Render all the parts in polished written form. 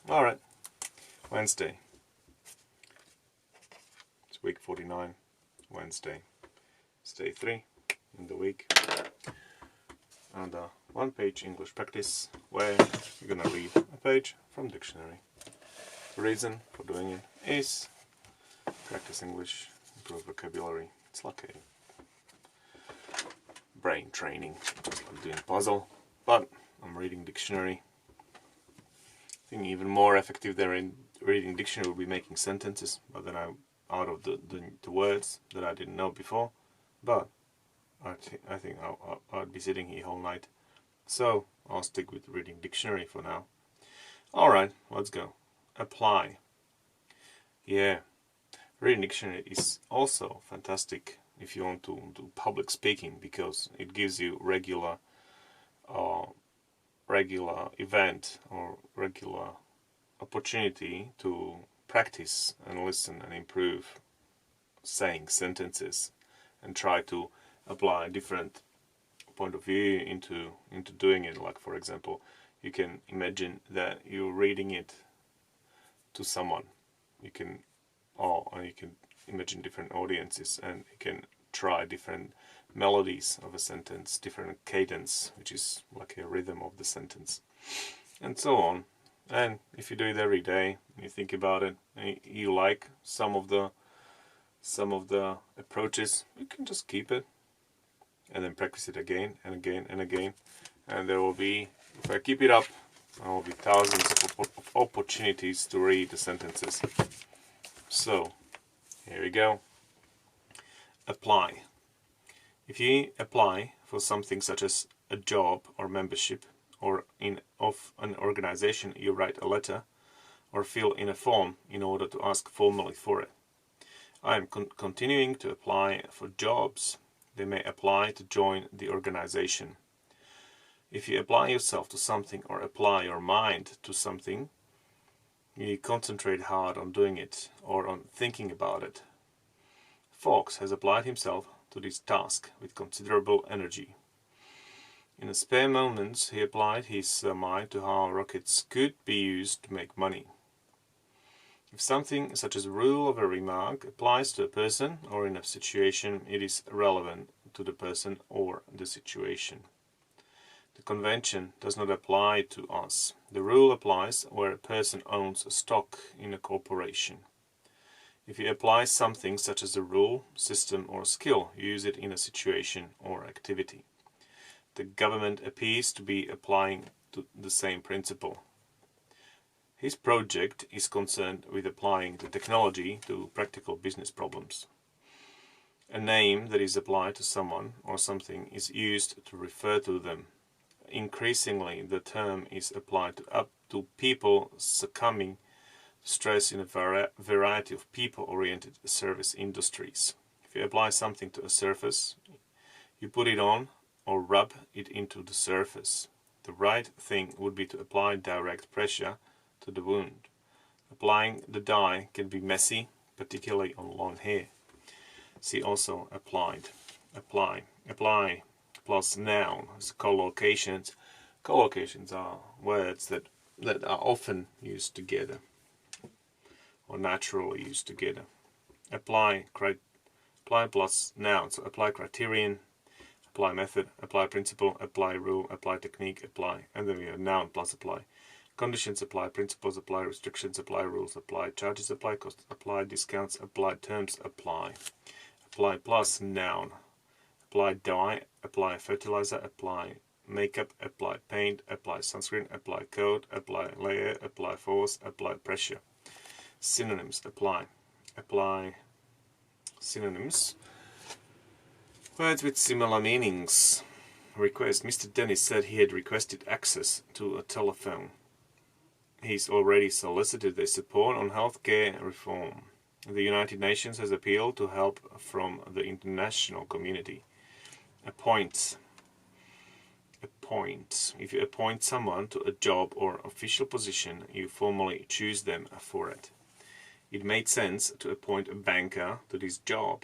Alright, Wednesday. It's week 49, Wednesday. It's day 3 in the week. And a one-page English practice where you're gonna read a page from dictionary. The reason for doing it is practice English, improve vocabulary. It's like a brain training, just like doing puzzle, but I'm reading dictionary. I think even more effective than reading dictionary would be making sentences, but then I'm out of the words that I didn't know before. But I think I'd be sitting here all night, so I'll stick with reading dictionary for now. Alright, let's go. Apply. Yeah, reading dictionary is also fantastic if you want to do public speaking, because it gives you regular event or regular opportunity to practice and listen and improve saying sentences and try to apply different point of view into doing it. Like, for example, you can imagine that you're reading it to someone. You can imagine different audiences, and you can try different melodies of a sentence, different cadence, which is like a rhythm of the sentence, and so on. And if you do it every day, and you think about it, and you like some of the approaches, you can just keep it and then practice it again and again and again. And there will be, if I keep it up, there will be thousands of opportunities to read the sentences. So here we go. Apply. If you apply for something such as a job or membership or of an organization, you write a letter or fill in a form in order to ask formally for it. I am continuing to apply for jobs. They may apply to join the organization. If you apply yourself to something or apply your mind to something, you concentrate hard on doing it or on thinking about it. Fox has applied himself to this task with considerable energy. In the spare moments, he applied his mind to how rockets could be used to make money. If something such as a rule of a remark applies to a person or in a situation, it is relevant to the person or the situation. The convention does not apply to us. The rule applies where a person owns a stock in a corporation. If you apply something such as a rule, system or skill, use it in a situation or activity. The government appears to be applying to the same principle. His project is concerned with applying the technology to practical business problems. A name that is applied to someone or something is used to refer to them. Increasingly, the term is applied to people succumbing to stress in a variety of people-oriented service industries. If you apply something to a surface, you put it on or rub it into the surface. The right thing would be to apply direct pressure to the wound. Applying the dye can be messy, particularly on long hair. See also applied. Apply. Apply plus noun as collocations. Collocations are words that are often used together or naturally used together. Apply plus noun. So apply criterion, apply method, apply principle, apply rule, apply technique, apply. And then we have noun plus apply. Conditions apply, principles apply, restrictions apply, rules apply, charges apply, costs apply, discounts apply, terms apply. Apply plus noun. Apply dye, apply fertilizer, apply makeup, apply paint, apply sunscreen, apply coat, apply layer, apply force, apply pressure. Synonyms apply. Apply synonyms. Words with similar meanings. Request. Mr. Dennis said he had requested access to a telephone. He's already solicited their support on healthcare reform. The United Nations has appealed to help from the international community. Appoint. Appoint. If you appoint someone to a job or official position, you formally choose them for it. It made sense to appoint a banker to this job.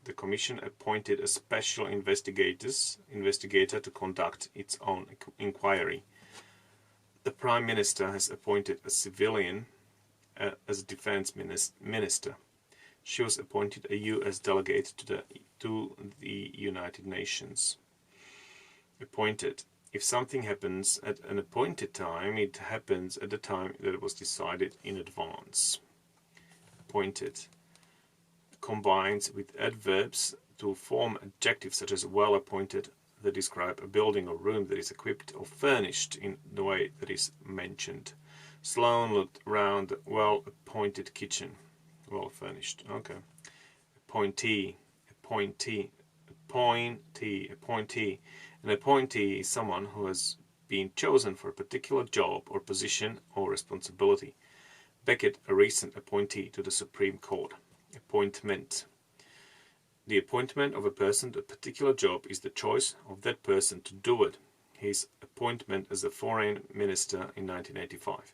The Commission appointed a special investigator to conduct its own inquiry. Prime Minister has appointed a civilian as a defense minister. She was appointed a US delegate to the United Nations. Appointed. If something happens at an appointed time, it happens at the time that it was decided in advance. Appointed. Combines with adverbs to form adjectives such as well appointed that describe a building or room that is equipped or furnished in the way that is mentioned. Sloane looked round the well-appointed kitchen. Well furnished. Okay. Appointee. Appointee. Appointee. Appointee. An appointee is someone who has been chosen for a particular job or position or responsibility. Beckett, a recent appointee to the Supreme Court. Appointment. The appointment of a person to a particular job is the choice of that person to do it. His appointment as a foreign minister in 1985.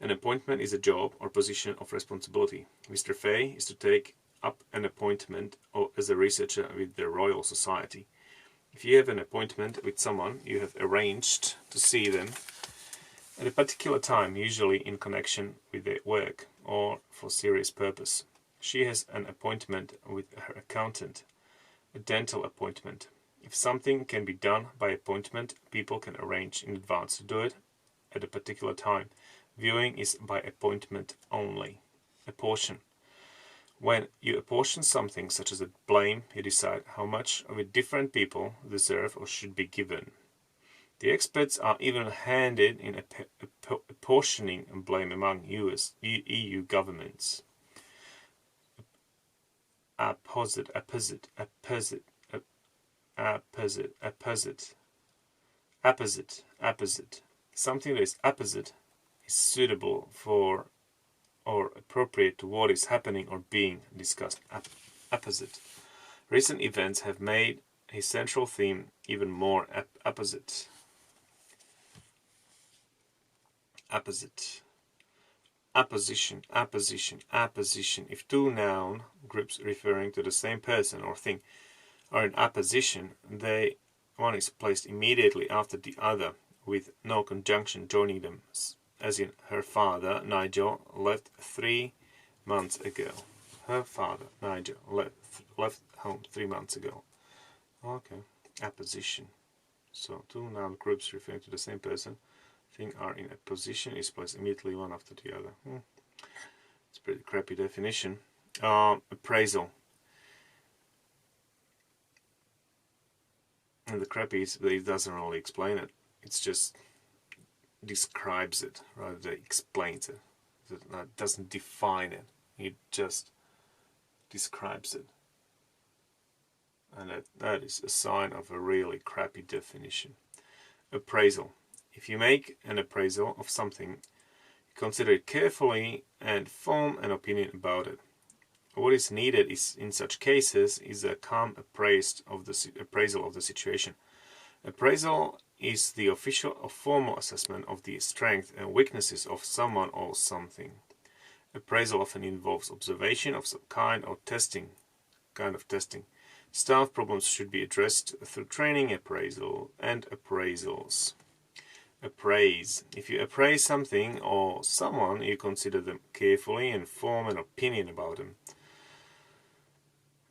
An appointment is a job or position of responsibility. Mr. Fay is to take up an appointment as a researcher with the Royal Society. If you have an appointment with someone, you have arranged to see them at a particular time, usually in connection with their work or for serious purpose. She has an appointment with her accountant, a dental appointment. If something can be done by appointment, people can arrange in advance to do it at a particular time. Viewing is by appointment only. Apportion. When you apportion something such as a blame, you decide how much of it different people deserve or should be given. The experts are even-handed in apportioning blame among EU governments. Apposite. Something that is apposite is suitable for or appropriate to what is happening or being discussed. Apposite. Recent events have made his central theme even more apposite. Apposite. Apposition. If two noun groups referring to the same person or thing are in apposition, one is placed immediately after the other with no conjunction joining them, as in her father, Nigel, left 3 months ago. Her father, Nigel, left home 3 months ago. Okay, apposition. So two noun groups referring to the same person thing are in a position is placed immediately one after the other. It's a pretty crappy definition. Appraisal. And the crappy is that it doesn't really explain it. It's just describes it rather than explains it. It doesn't define it. It just describes it. And that is a sign of a really crappy definition. Appraisal. If you make an appraisal of something, you consider it carefully and form an opinion about it. What is needed in such cases is a calm appraisal of the situation. Appraisal is the official or formal assessment of the strengths and weaknesses of someone or something. Appraisal often involves observation of some kind of testing. Staff problems should be addressed through training, appraisal, and appraisals. Appraise. If you appraise something or someone, you consider them carefully and form an opinion about them.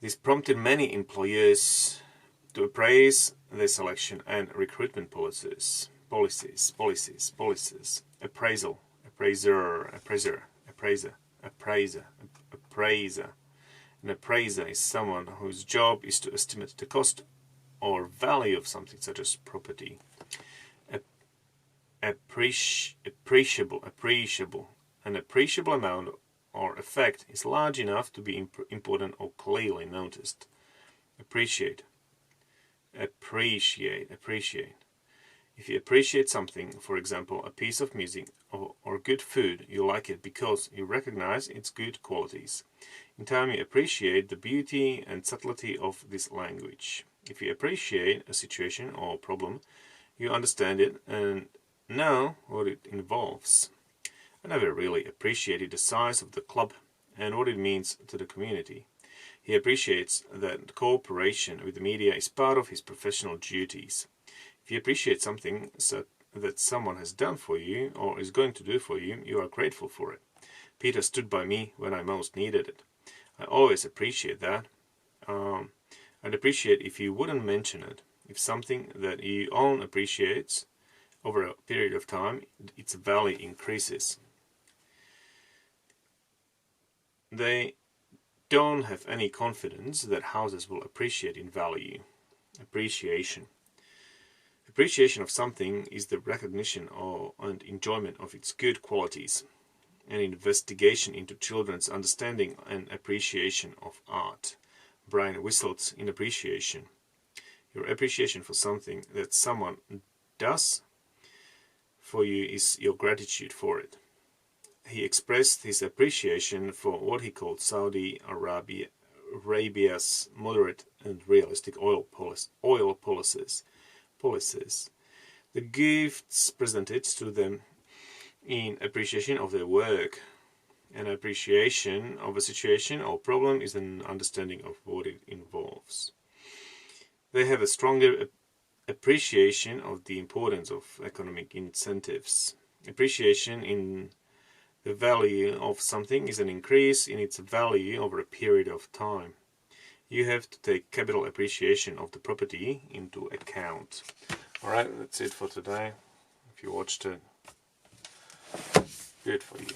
This prompted many employers to appraise their selection and recruitment policies. Appraisal. Appraiser. An appraiser is someone whose job is to estimate the cost or value of something such as property. Appreciable. An appreciable amount or effect is large enough to be important or clearly noticed. Appreciate. If you appreciate something, for example, a piece of music or good food, you like it because you recognize its good qualities. In time, you appreciate the beauty and subtlety of this language. If you appreciate a situation or problem, you understand it and know what it involves. I never really appreciated the size of the club and what it means to the community. He appreciates that cooperation with the media is part of his professional duties. If you appreciate something that someone has done for you or is going to do for you, you are grateful for it. Peter stood by me when I most needed it. I always appreciate that. I'd appreciate if you wouldn't mention it. If something that you own appreciates over a period of time, its value increases. They don't have any confidence that houses will appreciate in value. Appreciation. Appreciation of something is the recognition and enjoyment of its good qualities, an investigation into children's understanding and appreciation of art. Brian whistled in appreciation. Your appreciation for something that someone does for you is your gratitude for it. He expressed his appreciation for what he called Saudi Arabia's moderate and realistic oil policies. The gifts presented to them in appreciation of their work. An appreciation of a situation or problem is an understanding of what it involves. They have a stronger appreciation of the importance of economic incentives. Appreciation in the value of something is an increase in its value over a period of time. You have to take capital appreciation of the property into account. Alright, that's it for today. If you watched it, good for you.